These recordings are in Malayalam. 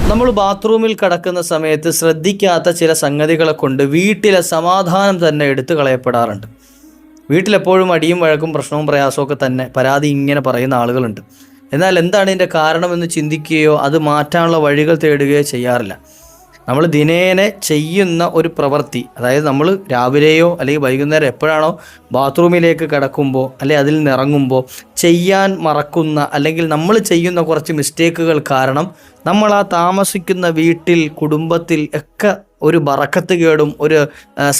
നമ്മൾ ബാത്റൂമിൽ കിടക്കുന്ന സമയത്ത് ശ്രദ്ധിക്കാത്ത ചില സംഗതികളെ കൊണ്ട് വീട്ടിലെ സമാധാനം തന്നെ എടുത്തു കളയപ്പെടാറുണ്ട്. വീട്ടിലെപ്പോഴും അടിയും വഴക്കും പ്രശ്നവും പ്രയാസവും ഒക്കെ തന്നെ പരാതി ഇങ്ങനെ പറയുന്ന ആളുകളുണ്ട്. എന്നാൽ എന്താണ് ഇതിൻ്റെ കാരണമെന്ന് ചിന്തിക്കുകയോ അത് മാറ്റാനുള്ള വഴികൾ തേടുകയോ ചെയ്യാറില്ല. നമ്മൾ ദിനേന ചെയ്യുന്ന ഒരു പ്രവൃത്തി, അതായത് നമ്മൾ രാവിലെയോ അല്ലെങ്കിൽ വൈകുന്നേരം എപ്പോഴാണോ ബാത്റൂമിലേക്ക് കിടക്കുമ്പോൾ അല്ലെങ്കിൽ അതിൽ നിന്ന് ഇറങ്ങുമ്പോൾ ചെയ്യാൻ മറക്കുന്ന അല്ലെങ്കിൽ നമ്മൾ ചെയ്യുന്ന കുറച്ച് മിസ്റ്റേക്കുകൾ കാരണം നമ്മൾ ആ താമസിക്കുന്ന വീട്ടിൽ കുടുംബത്തിൽ ഒക്കെ ഒരു ബറക്കത്ത് കേടും ഒരു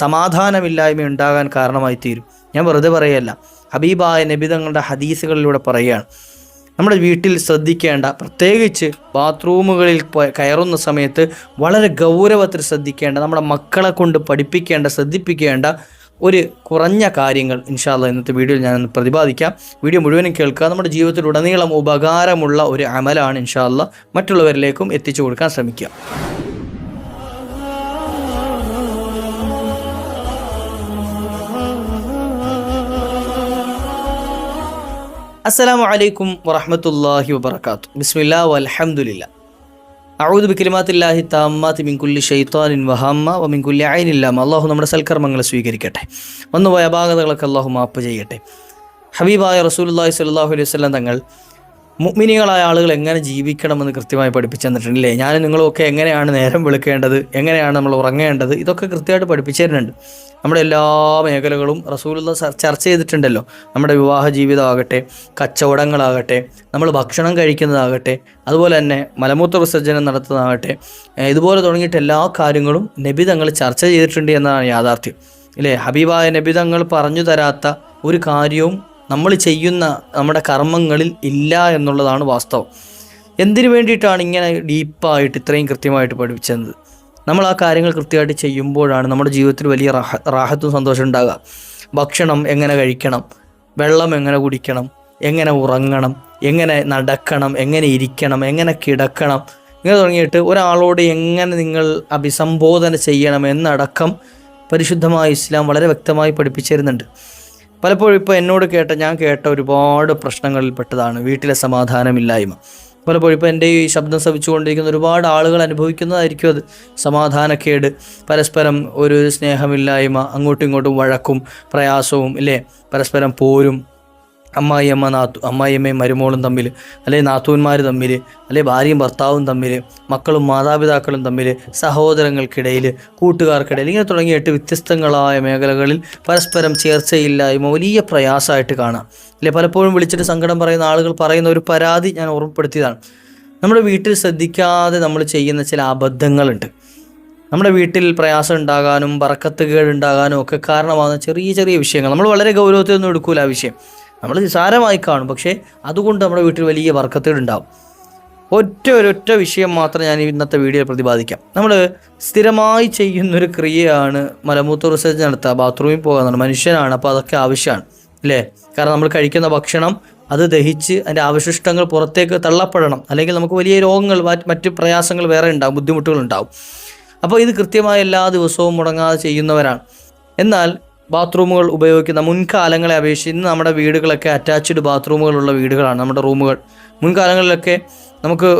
സമാധാനമില്ലായ്മ ഉണ്ടാകാൻ കാരണമായി തീരും. ഞാൻ വെറുതെ പറയല്ല, ഹബീബായ നബി തങ്ങളുടെ ഹദീസുകളിലൂടെ പറയുകയാണ്. നമ്മുടെ വീട്ടിൽ ശ്രദ്ധിക്കേണ്ട, പ്രത്യേകിച്ച് ബാത്റൂമുകളിൽ കയറുന്ന സമയത്ത് വളരെ ഗൗരവത്തിൽ ശ്രദ്ധിക്കേണ്ട, നമ്മുടെ മക്കളെ കൊണ്ട് പഠിപ്പിക്കേണ്ട, ശ്രദ്ധിപ്പിക്കേണ്ട ഒരു കുറഞ്ഞ കാര്യങ്ങൾ ഇൻഷാ അല്ലാഹ് ഇന്നത്തെ വീഡിയോയിൽ ഞാനൊന്ന് പ്രതിപാദിക്കാം. വീഡിയോ മുഴുവനും കേൾക്കുക. നമ്മുടെ ജീവിതത്തിലുടനീളം ഉപകാരമുള്ള ഒരു അമലാണ് ഇൻഷാ അല്ലാഹ്, മറ്റുള്ളവരിലേക്കും എത്തിച്ചു കൊടുക്കാൻ ശ്രമിക്കുക. അസ്സലാമു അലൈക്കും വറഹ്മത്തുള്ളാഹി വബറകാതുഹു. ബിസ്മില്ലാഹി വൽഹംദുലില്ലാ. അഊദു ബികലിമാത്തില്ലാഹി തമ്മാത്തി മിൻ കുല്ലി ശൈത്വാനിൻ വഹമ്മ വമിൻ കുല്ലി ഐനിൻ ലാമ. അല്ലാഹു നമ്മുടെ സൽക്കർമ്മങ്ങളെ സ്വീകരിക്കട്ടെ, വന്നുപോയ അപാകതകളൊക്കെ അല്ലാഹു മാപ്പ് ചെയ്യട്ടെ. ഹബീബായ റസൂലുള്ളാഹി സ്വല്ലല്ലാഹു അലൈഹി വസല്ലം തങ്ങൾ മുഅ്മിനീങ്ങളായ ആളുകൾ എങ്ങനെ ജീവിക്കണമെന്ന് കൃത്യമായി പഠിപ്പിച്ചു തന്നിട്ടുണ്ടല്ലേ. ഞാനും നിങ്ങളുമൊക്കെ എങ്ങനെയാണ് നേരം വെളുക്കേണ്ടത്, എങ്ങനെയാണ് നമ്മൾ ഉറങ്ങേണ്ടത്, ഇതൊക്കെ കൃത്യമായിട്ട് പഠിപ്പിച്ചു തരുന്നുണ്ട്. നമ്മുടെ എല്ലാ മേഖലകളും റസൂലുള്ള ചർച്ച ചെയ്തിട്ടുണ്ടല്ലോ. നമ്മുടെ വിവാഹ ജീവിതമാകട്ടെ, കച്ചവടങ്ങളാകട്ടെ, നമ്മൾ ഭക്ഷണം കഴിക്കുന്നതാകട്ടെ, അതുപോലെ തന്നെ മലമൂത്ര വിസർജനം നടത്തുന്നതാകട്ടെ, ഇതുപോലെ തുടങ്ങിയിട്ട് എല്ലാ കാര്യങ്ങളും നബി തങ്ങൾ ചർച്ച ചെയ്തിട്ടുണ്ട് എന്നതാണ് യാഥാർത്ഥ്യം ഇല്ലേ. ഹബീബായ നബി തങ്ങൾ പറഞ്ഞു തരാത്ത ഒരു കാര്യവും നമ്മൾ ചെയ്യുന്ന നമ്മുടെ കർമ്മങ്ങളിൽ ഇല്ല എന്നുള്ളതാണ് വാസ്തവം. എന്തിനു വേണ്ടിയിട്ടാണ് ഇങ്ങനെ ഡീപ്പായിട്ട് ഇത്രയും കൃത്യമായിട്ട് പഠിപ്പിച്ചത്? നമ്മൾ ആ കാര്യങ്ങൾ കൃത്യമായിട്ട് ചെയ്യുമ്പോഴാണ് നമ്മുടെ ജീവിതത്തിൽ വലിയ റാഹത്തും സന്തോഷം ഉണ്ടാകുക. ഭക്ഷണം എങ്ങനെ കഴിക്കണം, വെള്ളം എങ്ങനെ കുടിക്കണം, എങ്ങനെ ഉറങ്ങണം, എങ്ങനെ നടക്കണം, എങ്ങനെ ഇരിക്കണം, എങ്ങനെ കിടക്കണം, ഇങ്ങനെ തുടങ്ങിയിട്ട് ഒരാളോട് എങ്ങനെ നിങ്ങൾ അഭിസംബോധന ചെയ്യണം എന്നടക്കം പരിശുദ്ധമായ ഇസ്ലാം വളരെ വ്യക്തമായി പഠിപ്പിച്ചു തരുന്നുണ്ട്. പലപ്പോഴും ഇപ്പോൾ ഞാൻ കേട്ട ഒരുപാട് പ്രശ്നങ്ങളിൽ പെട്ടതാണ് വീട്ടിലെ സമാധാനമില്ലായ്മ. പലപ്പോഴും ഇപ്പോൾ എൻ്റെ ഈ ശബ്ദം ശ്രവിച്ചുകൊണ്ടിരിക്കുന്ന ഒരുപാട് ആളുകൾ അനുഭവിക്കുന്നതായിരിക്കും അത്. സമാധാനക്കേട്, പരസ്പരം ഒരു സ്നേഹമില്ലായ്മ, അങ്ങോട്ടും ഇങ്ങോട്ടും വഴക്കും പ്രയാസവും ഇല്ലേ, പരസ്പരം പോരും, അമ്മായിയമ്മയും മരുമോളും തമ്മിൽ, അല്ലെങ്കിൽ നാത്തൂന്മാർ തമ്മിൽ, അല്ലെങ്കിൽ ഭാര്യയും ഭർത്താവും തമ്മിൽ, മക്കളും മാതാപിതാക്കളും തമ്മിൽ, സഹോദരങ്ങൾക്കിടയിൽ, കൂട്ടുകാർക്കിടയിൽ, ഇങ്ങനെ തുടങ്ങിയിട്ട് വ്യത്യസ്തങ്ങളായ മേഖലകളിൽ പരസ്പരം ചേർച്ചയില്ലായ്മ വലിയ പ്രയാസമായിട്ട് കാണാം അല്ലേ. പലപ്പോഴും വിളിച്ചിട്ട് സങ്കടം പറയുന്ന ആളുകൾ പറയുന്ന ഒരു പരാതി ഞാൻ ഓർമ്മപ്പെടുത്തിയതാണ്. നമ്മുടെ വീട്ടിൽ ശ്രദ്ധിക്കാതെ നമ്മൾ ചെയ്യുന്ന ചില അബദ്ധങ്ങളുണ്ട്. നമ്മുടെ വീട്ടിൽ പ്രയാസം ഉണ്ടാകാനും ബറക്കത്ത് കേടുണ്ടാകാനും ഒക്കെ കാരണമാകുന്ന ചെറിയ ചെറിയ വിഷയങ്ങൾ നമ്മൾ വളരെ ഗൗരവത്തിലൊന്നും എടുക്കൂല. ആ വിഷയം നമ്മൾ നിസാരമായി കാണും, പക്ഷേ അതുകൊണ്ട് നമ്മുടെ വീട്ടിൽ വലിയ ബർക്കത്തുണ്ടാവും. ഒരൊറ്റ വിഷയം മാത്രം ഞാൻ ഇന്നത്തെ വീഡിയോയിൽ പ്രതിപാദിക്കാം. നമ്മൾ സ്ഥിരമായി ചെയ്യുന്നൊരു ക്രിയയാണ് മലമൂത്ര വിസർജനം നടത്തുക, ബാത്റൂമിൽ പോകാൻ. മനുഷ്യനാണ്, അപ്പോൾ അതൊക്കെ ആവശ്യമാണ് അല്ലേ. കാരണം നമ്മൾ കഴിക്കുന്ന ഭക്ഷണം അത് ദഹിച്ച് അതിൻ്റെ അവശിഷ്ടങ്ങൾ പുറത്തേക്ക് തള്ളപ്പെടണം, അല്ലെങ്കിൽ നമുക്ക് വലിയ രോഗങ്ങൾ മറ്റ് പ്രയാസങ്ങൾ വേറെ ഉണ്ടാവും, ബുദ്ധിമുട്ടുകൾ ഉണ്ടാവും. അപ്പോൾ ഇത് കൃത്യമായി എല്ലാ ദിവസവും മുടങ്ങാതെ ചെയ്യുന്നവരാണ്. എന്നാൽ ബാത്റൂമുകൾ ഉപയോഗിക്കുന്ന മുൻകാലങ്ങളെ അപേക്ഷിച്ച് ഇന്ന് നമ്മുടെ വീടുകളൊക്കെ അറ്റാച്ച്ഡ് ബാത്റൂമുകളുള്ള വീടുകളാണ് നമ്മുടെ റൂമുകൾ. മുൻകാലങ്ങളിലൊക്കെ നമുക്ക്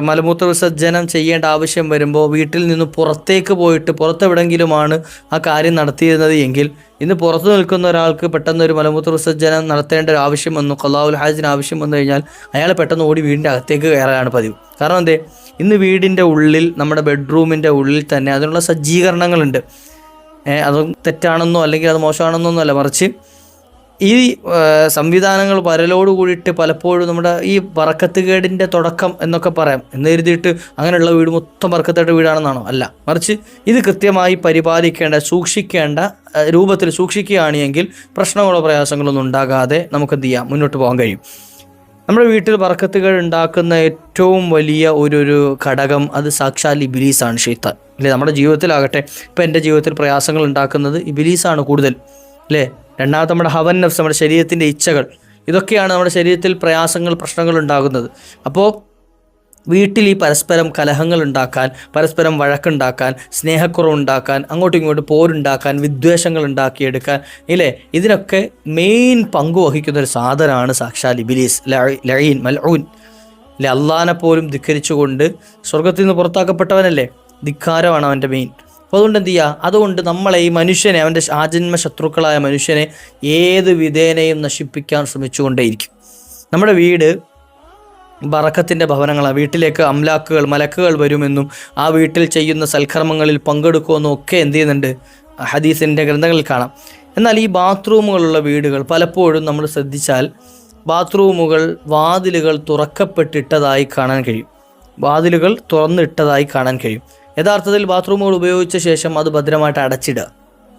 മലമൂത്ര വിസർജനം ചെയ്യേണ്ട ആവശ്യം വരുമ്പോൾ വീട്ടിൽ നിന്ന് പുറത്തേക്ക് പോയിട്ട് പുറത്തെവിടെങ്കിലുമാണ് ആ കാര്യം നടത്തിയിരുന്നത് എങ്കിൽ ഇന്ന് പുറത്തു നിൽക്കുന്ന ഒരാൾക്ക് പെട്ടെന്ന് ഒരു മലമൂത്ര വിസർജനം നടത്തേണ്ട ഒരു ആവശ്യം വന്നു, ഖളാഉൽ ഹാജിന് ആവശ്യം വന്നു കഴിഞ്ഞാൽ അയാൾ പെട്ടെന്ന് ഓടി വീടിൻ്റെ അകത്തേക്ക് കയറാനാണ് പതിവ്. കാരണം എന്തേ, ഇന്ന് വീടിൻ്റെ ഉള്ളിൽ, നമ്മുടെ ബെഡ്റൂമിൻ്റെ ഉള്ളിൽ തന്നെ അതിനുള്ള സജ്ജീകരണങ്ങളുണ്ട്. അത് തെറ്റാണെന്നോ അല്ലെങ്കിൽ അത് മോശമാണെന്നോ അല്ല, മറിച്ച് ഈ സംവിധാനങ്ങൾ വരലോട് കൂടിയിട്ട് പലപ്പോഴും നമ്മുടെ ഈ ബറക്കത്ത് കേടിൻ്റെ തുടക്കം എന്നൊക്കെ പറയാം എന്ന് കരുതിയിട്ട് അങ്ങനെയുള്ള വീട് മൊത്തം ബറക്കത്തായിട്ട് വീടാണെന്നാണോ? അല്ല, മറിച്ച് ഇത് കൃത്യമായി പരിപാലിക്കേണ്ട, സൂക്ഷിക്കേണ്ട രൂപത്തിൽ സൂക്ഷിക്കുകയാണെങ്കിൽ പ്രശ്നങ്ങളോ പ്രയാസങ്ങളോ ഒന്നും ഉണ്ടാകാതെ നമുക്ക് എന്ത് ചെയ്യാം, മുന്നോട്ട് പോകാൻ കഴിയും. നമ്മുടെ വീട്ടിൽ ബറക്കത്തുകൾ ഉണ്ടാക്കുന്ന ഏറ്റവും വലിയ ഒരു ഘടകം അത് സാക്ഷാൽ ഇബ്ലീസാണ്, ശൈത്താൻ അല്ലേ. നമ്മുടെ ജീവിതത്തിലാകട്ടെ, ഇപ്പം എൻ്റെ ജീവിതത്തിൽ പ്രയാസങ്ങൾ ഉണ്ടാക്കുന്നത് ഇബ്ലീസാണ് കൂടുതൽ അല്ലേ. രണ്ടാമത്തെ നമ്മുടെ ഹവൻ നഫ്സ്, നമ്മുടെ ശരീരത്തിൻ്റെ ഇച്ഛകൾ, ഇതൊക്കെയാണ് നമ്മുടെ ശരീരത്തിൽ പ്രശ്നങ്ങൾ ഉണ്ടാകുന്നത്. അപ്പോൾ വീട്ടിൽ ഈ പരസ്പരം കലഹങ്ങൾ ഉണ്ടാക്കാൻ, പരസ്പരം വഴക്കുണ്ടാക്കാൻ, സ്നേഹക്കുറവുണ്ടാക്കാൻ, അങ്ങോട്ടും ഇങ്ങോട്ടും പോരുണ്ടാക്കാൻ, വിദ്വേഷങ്ങൾ ഉണ്ടാക്കിയെടുക്കാൻ ഇല്ലേ, ഇതിനൊക്കെ മെയിൻ പങ്ക് വഹിക്കുന്ന ഒരു സാധനമാണ് സാക്ഷാൽ ഇബ്ലീസ്, ലഈൻ, മൽഊൻ അല്ലെ? അള്ളാനെ പോലും ധിക്കരിച്ചുകൊണ്ട് സ്വർഗത്തിൽ നിന്ന് പുറത്താക്കപ്പെട്ടവനല്ലേ? ധിക്കാരമാണ് അവൻ്റെ മെയിൻ. അപ്പോൾ അതുകൊണ്ട് എന്ത് ചെയ്യുക? അതുകൊണ്ട് നമ്മളെ ഈ മനുഷ്യനെ, അവൻ്റെ ആജന്മ ശത്രുക്കളായ മനുഷ്യനെ ഏത് വിധേനയും നശിപ്പിക്കാൻ ശ്രമിച്ചുകൊണ്ടേയിരിക്കും. നമ്മുടെ വീട് ബറക്കത്തിൻ്റെ ഭവനങ്ങളാണ്. വീട്ടിലേക്ക് അംലാക്കുകൾ, മലക്കുകൾ വരുമെന്നും ആ വീട്ടിൽ ചെയ്യുന്ന സൽക്കർമ്മങ്ങളിൽ പങ്കെടുക്കുമെന്നും ഒക്കെ എന്ത് ചെയ്യുന്നുണ്ട്? ഹദീസിൻ്റെ ഗ്രന്ഥങ്ങളിൽ കാണാം. എന്നാൽ ഈ ബാത്റൂമുകളുള്ള വീടുകൾ പലപ്പോഴും നമ്മൾ ശ്രദ്ധിച്ചാൽ ബാത്റൂമുകൾ വാതിലുകൾ തുറക്കപ്പെട്ടിട്ടതായി കാണാൻ കഴിയും. വാതിലുകൾ തുറന്നിട്ടതായി കാണാൻ കഴിയും. യഥാർത്ഥത്തിൽ ബാത്റൂമുകൾ ഉപയോഗിച്ച ശേഷം അത് ഭദ്രമായിട്ട്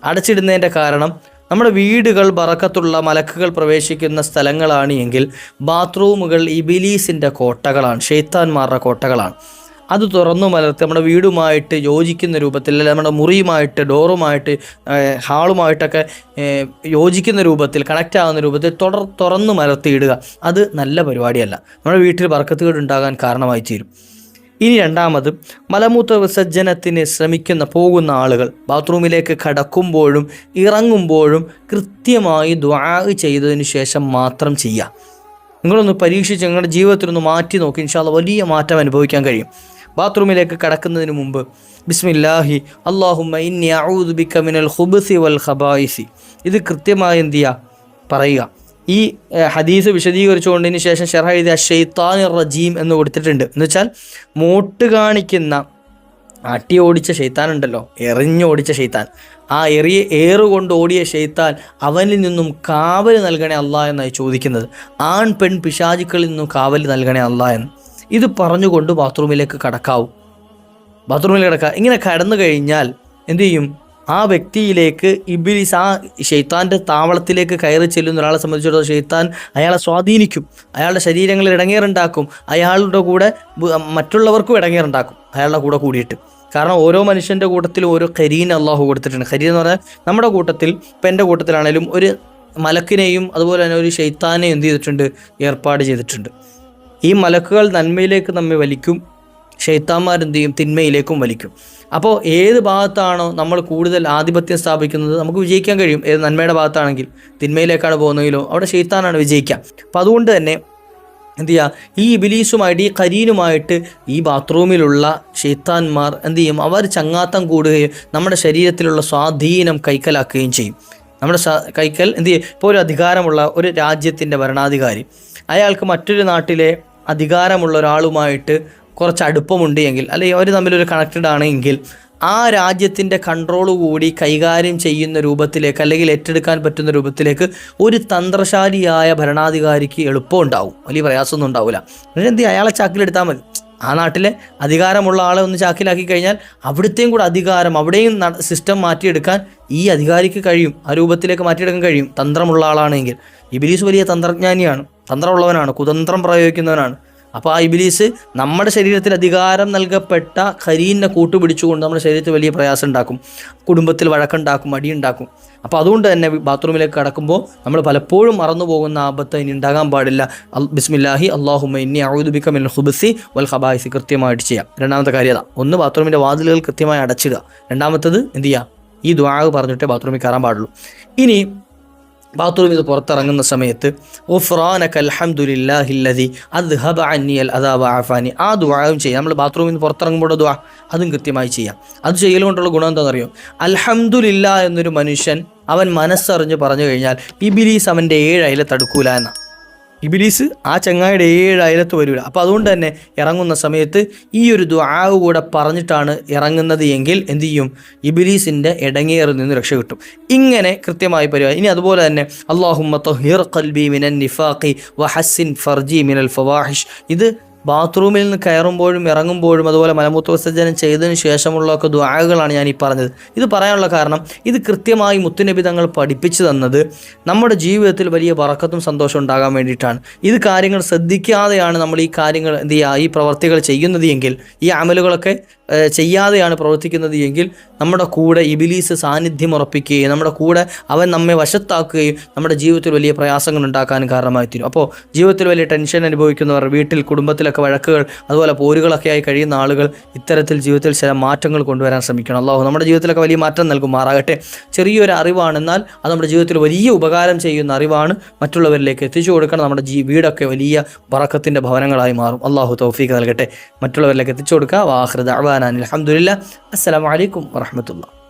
അടച്ചിടുന്നതിൻ്റെ കാരണം നമ്മുടെ വീടുകൾ ബറക്കത്തുള്ള മലക്കുകൾ പ്രവേശിക്കുന്ന സ്ഥലങ്ങളാണ് എങ്കിൽ ബാത്റൂമുകൾ ഇബിലീസിൻ്റെ കോട്ടകളാണ്, ഷെയ്ത്താന്മാരുടെ കോട്ടകളാണ്. അത് തുറന്നു മലർത്തി നമ്മുടെ വീടുമായിട്ട് യോജിക്കുന്ന രൂപത്തിൽ, അല്ലെങ്കിൽ നമ്മുടെ മുറിയുമായിട്ട്, ഡോറുമായിട്ട്, ഹാളുമായിട്ടൊക്കെ യോജിക്കുന്ന രൂപത്തിൽ, കണക്റ്റ് ആകുന്ന രൂപത്തിൽ തുറന്നു മലർത്തിയിടുക, അത് നല്ല പരിപാടിയല്ല. നമ്മുടെ വീട്ടിൽ ബർക്കത്തുകൾ ഉണ്ടാകാൻ കാരണമായി തീരും. ഇനി രണ്ടാമത്, മലമൂത്ര വിസർജനത്തിന് പോകുന്ന ആളുകൾ ബാത്റൂമിലേക്ക് കടക്കുമ്പോഴും ഇറങ്ങുമ്പോഴും കൃത്യമായി ദുആ ചെയ്തതിന് ശേഷം മാത്രം ചെയ്യുക. നിങ്ങളൊന്ന് പരീക്ഷിച്ച് നിങ്ങളുടെ ജീവിതത്തിലൊന്ന് മാറ്റി നോക്കി, ഇൻഷാ അല്ലാഹ് വലിയ മാറ്റം അനുഭവിക്കാൻ കഴിയും. ബാത്റൂമിലേക്ക് കടക്കുന്നതിന് മുമ്പ് ബിസ്മില്ലാഹി അല്ലാഹുമ്മ ഇന്നി അഊദു ബിക മിനൽ ഖുബ്സി വൽ ഖബായിസി, ഇത് കൃത്യമായി എന്ത് ചെയ്യുക? പറയുക. ഈ ഹദീസ് വിശദീകരിച്ചുകൊണ്ടതിന് ശേഷം ശർഹ എഴുതിയ ഷെയ്ത്താനിർ റജീം എന്ന് കൊടുത്തിട്ടുണ്ട്. എന്ന് വെച്ചാൽ മോട്ട് അട്ടി ഓടിച്ച ഷെയ്ത്താൻ ഉണ്ടല്ലോ, എറിഞ്ഞോടിച്ച ഷെയ്ത്താൻ, ആ ഏറുകൊണ്ട് ഓടിയ ഷെയ്ത്താൻ, അവനിൽ നിന്നും കാവൽ നൽകണേ അല്ലാഹ് എന്നായി ചോദിക്കുന്നത്. ആൺ പെൺ പിശാചുക്കളിൽ നിന്നും കാവൽ നൽകണേ അല്ലാഹ് എന്ന്. ഇത് പറഞ്ഞുകൊണ്ട് ബാത്റൂമിലേക്ക് കടക്കുക. ഇങ്ങനെ കടന്നു കഴിഞ്ഞാൽ എന്തു ചെയ്യും? ആ വ്യക്തിയിലേക്ക് ഇബ്ലീസ്, ആ ഷെയ്ത്താൻ്റെ താവളത്തിലേക്ക് കയറി ചെല്ലുന്ന ഒരാളെ സംബന്ധിച്ചിടത്തോളം ഷെയ്ത്താൻ അയാളെ സ്വാധീനിക്കും, അയാളുടെ ശരീരങ്ങളിൽ ഇടങ്ങേറുണ്ടാക്കും, അയാളുടെ കൂടെ മറ്റുള്ളവർക്കും ഇടങ്ങേറുണ്ടാക്കും അയാളുടെ കൂടെ കൂടിയിട്ട്. കാരണം ഓരോ മനുഷ്യൻ്റെ കൂട്ടത്തിലും ഓരോ ഖരീൻ അള്ളാഹു കൊടുത്തിട്ടുണ്ട്. ഖരീൻ എന്ന് പറഞ്ഞാൽ നമ്മുടെ കൂട്ടത്തിൽ, ഇപ്പം എൻ്റെ കൂട്ടത്തിലാണേലും ഒരു മലക്കിനെയും അതുപോലെ തന്നെ ഒരു ഷെയ്ത്താനെയും എന്ത് ചെയ്തിട്ടുണ്ട്? ഏർപ്പാട് ചെയ്തിട്ടുണ്ട്. ഈ മലക്കുകൾ നന്മയിലേക്ക് നമ്മെ വലിക്കും, ഷെയ്ത്താന്മാരെന്ത് ചെയ്യും? തിന്മയിലേക്കും വലിക്കും. അപ്പോൾ ഏത് ഭാഗത്താണോ നമ്മൾ കൂടുതൽ ആധിപത്യം സ്ഥാപിക്കുന്നത് നമുക്ക് വിജയിക്കാൻ കഴിയും. ഏത് നന്മയുടെ ഭാഗത്താണെങ്കിൽ, തിന്മയിലേക്കാണ് പോകുന്നതെങ്കിലോ അവിടെ ഷെയ്ത്താനാണ് വിജയിക്കുക. അപ്പോൾ അതുകൊണ്ട് തന്നെ എന്ത് ചെയ്യുക? ഈ ഇബ്ലീസുമായിട്ട്, ഈ ഖരീനുമായിട്ട് ഈ ബാത്റൂമിലുള്ള ഷെയ്ത്താന്മാർ എന്ത് ചെയ്യും? അവർ ചങ്ങാത്തം കൂടുകയും നമ്മുടെ ശരീരത്തിലുള്ള സ്വാധീനം കൈക്കലാക്കുകയും ചെയ്യും. നമ്മുടെ കൈക്കൽ എന്ത് ചെയ്യും? ഇപ്പോൾ ഒരു അധികാരമുള്ള ഒരു രാജ്യത്തിൻ്റെ ഭരണാധികാരി, അയാൾക്ക് മറ്റൊരു നാട്ടിലെ അധികാരമുള്ള ഒരാളുമായിട്ട് കുറച്ച് അടുപ്പമുണ്ട് എങ്കിൽ, അല്ലെങ്കിൽ അവർ തമ്മിലൊരു കണക്റ്റഡ് ആണെങ്കിൽ, ആ രാജ്യത്തിൻ്റെ കൺട്രോൾ കൂടി കൈകാര്യം ചെയ്യുന്ന രൂപത്തിലേക്ക്, അല്ലെങ്കിൽ ഏറ്റെടുക്കാൻ പറ്റുന്ന രൂപത്തിലേക്ക് ഒരു തന്ത്രശാലിയായ ഭരണാധികാരിക്ക് എളുപ്പമുണ്ടാവും, വലിയ പ്രയാസമൊന്നും ഉണ്ടാവില്ല. എന്ത് അയാളെ ചാക്കിലെടുത്താൽ മതി. ആ നാട്ടിലെ അധികാരമുള്ള ആളെ ഒന്ന് ചാക്കിലാക്കി കഴിഞ്ഞാൽ അവിടുത്തെയും കൂടെ അധികാരം, അവിടെയും സിസ്റ്റം മാറ്റിയെടുക്കാൻ ഈ അധികാരിക്ക് കഴിയും, ആ രൂപത്തിലേക്ക് മാറ്റിയെടുക്കാൻ കഴിയും, തന്ത്രമുള്ള ആളാണെങ്കിൽ. ഇബ്ലീസ് വലിയ തന്ത്രജ്ഞാനിയാണ്, തന്ത്രമുള്ളവനാണ്, കുതന്ത്രം പ്രയോഗിക്കുന്നവനാണ്. അപ്പോൾ ആ ഇബ്ലീസ് നമ്മുടെ ശരീരത്തിൽ അധികാരം നൽകപ്പെട്ട ഖരീനെ കൂട്ടുപിടിച്ചുകൊണ്ട് നമ്മുടെ ശരീരത്തിൽ വലിയ പ്രയാസം ഉണ്ടാക്കും, കുടുംബത്തിൽ വഴക്കുണ്ടാക്കും, അടിയുണ്ടാക്കും. അപ്പോൾ അതുകൊണ്ട് തന്നെ ബാത്റൂമിലേക്ക് കടക്കുമ്പോൾ നമ്മൾ പലപ്പോഴും മറന്നു പോകുന്ന ആപത്ത് ഇനി ഉണ്ടാകാൻ പാടില്ല. ബിസ്മില്ലാഹി അല്ലാഹുമ്മ ഇന്നി അഊദു ബിക മിനൽ ഖുബ്സി വൽ ഖബായിസി കൃത്യമായിട്ട് ചെയ്യാം. രണ്ടാമത്തെ കാര്യം അതാ. ഒന്ന്, ബാത്റൂമിൻ്റെ വാതിലുകൾ കൃത്യമായി അടച്ചിടുക. രണ്ടാമത്തത് എന്ത് ചെയ്യുക? ഈ ദുആ പറഞ്ഞിട്ടേ ബാത്റൂമിൽ കയറാൻ പാടുള്ളൂ. ഇനി ബാത്റൂമിൽ നിന്ന് പുറത്തിറങ്ങുന്ന സമയത്ത് ഗുഫ്റാനക അൽഹംദുലില്ലാഹില്ലദി അദ്ഹബ അന്നിയൽ അദാ വഅഫാനി, ആ ദുആയും ചെയ്യാം. നമ്മൾ ബാത്റൂമിൽ നിന്ന് പുറത്തിറങ്ങുമ്പോൾ ദുആ അതും കൃത്യമായി ചെയ്യാം. അത് ചെയ്യലുകൊണ്ടുള്ള ഗുണം എന്താണെന്നറിയോ? അൽഹംദുലില്ലാ എന്നൊരു മനുഷ്യൻ അവൻ മനസ്സറിഞ്ഞ് പറഞ്ഞു കഴിഞ്ഞാൽ ഇബ്ലീസ് അവൻ്റെ 7 അയലത്ത് അടുക്കൂല എന്നാണ്. ഇബ്ലീസ് ആ ചങ്ങായിയുടെ 7 അയലത്ത് വരില്ല. അപ്പോൾ അതുകൊണ്ട് തന്നെ ഇറങ്ങുന്ന സമയത്ത് ഈ ഒരു ദുആ കൂടെ പറഞ്ഞിട്ടാണ് ഇറങ്ങുന്നത് എങ്കിൽ എന്ത് ചെയ്യും? ഇബ്ലീസിൻ്റെ ഇടങ്ങേറിൽ നിന്ന് രക്ഷ കിട്ടും. ഇങ്ങനെ കൃത്യമായി പരിപാടി. ഇനി അതുപോലെ തന്നെ അല്ലാഹുമ്മ തഹിർ ഖൽബി മിനൻ നിഫാഖി വഹസ്സിൻ ഫർജി മിനൽ ഫവാഹിഷ്, ഇത് ബാത്റൂമിൽ നിന്ന് കയറുമ്പോഴും ഇറങ്ങുമ്പോഴും അതുപോലെ മലമൂത്ര വിസർജനം ചെയ്തതിന് ശേഷമുള്ളതൊക്കെ ദുആകളാണ് ഞാൻ ഈ പറഞ്ഞത്. ഇത് പറയാനുള്ള കാരണം, ഇത് കൃത്യമായി മുത്തുനബി തങ്ങൾ പഠിപ്പിച്ചു തന്നത് നമ്മുടെ ജീവിതത്തിൽ വലിയ ബറക്കത്തും സന്തോഷം ഉണ്ടാകാൻ വേണ്ടിയിട്ടാണ്. ഇത് കാര്യങ്ങൾ ശ്രദ്ധിക്കാതെയാണ് നമ്മൾ ഈ കാര്യങ്ങൾ എന്ത് ചെയ്യുക, ഈ പ്രവർത്തികൾ ചെയ്യുന്നത് എങ്കിൽ, ഈ അമലുകളൊക്കെ ചെയ്യാതെയാണ് പ്രവർത്തിക്കുന്നത് എങ്കിൽ നമ്മുടെ കൂടെ ഇബ്ലീസ് സാന്നിധ്യം ഉറപ്പിക്കുകയും നമ്മുടെ കൂടെ അവൻ നമ്മെ വശത്താക്കുകയും നമ്മുടെ ജീവിതത്തിൽ വലിയ പ്രയാസങ്ങൾ ഉണ്ടാക്കാനും കാരണമായി തീരും. അപ്പോൾ ജീവിതത്തിൽ വലിയ ടെൻഷൻ അനുഭവിക്കുന്നവർ, വീട്ടിൽ കുടുംബത്തിലൊക്കെ എന്തെങ്കിലുമൊക്കെ വഴക്കുകൾ അതുപോലെ പോരുകളൊക്കെ ആയി കഴിയുന്ന ആളുകൾ ഇത്തരത്തിൽ ജീവിതത്തിൽ ചില മാറ്റങ്ങൾ കൊണ്ടുവരാൻ ശ്രമിക്കണം. അള്ളാഹു നമ്മുടെ ജീവിതത്തിലൊക്കെ വലിയ മാറ്റം നൽകുമാറാകട്ടെ. ചെറിയൊരു അറിവാണ്, എന്നാൽ അത് നമ്മുടെ ജീവിതത്തിൽ വലിയ ഉപകാരം ചെയ്യുന്ന അറിവാണ്. മറ്റുള്ളവരിലേക്ക് എത്തിച്ചു കൊടുക്കണം. നമ്മുടെ വീടൊക്കെ വലിയ ബറക്കത്തിൻ്റെ ഭവനങ്ങളായി മാറും. അള്ളാഹു തൗഫീഖ് നൽകട്ടെ. മറ്റുള്ളവരിലേക്ക് എത്തിച്ചു കൊടുക്കുക. വാഖിറു ദഅ്വാനാ അൽഹംദുലില്ലാഹ്. അസ്സലാമു അലൈക്കും വറഹ്മത്തുള്ളാഹി.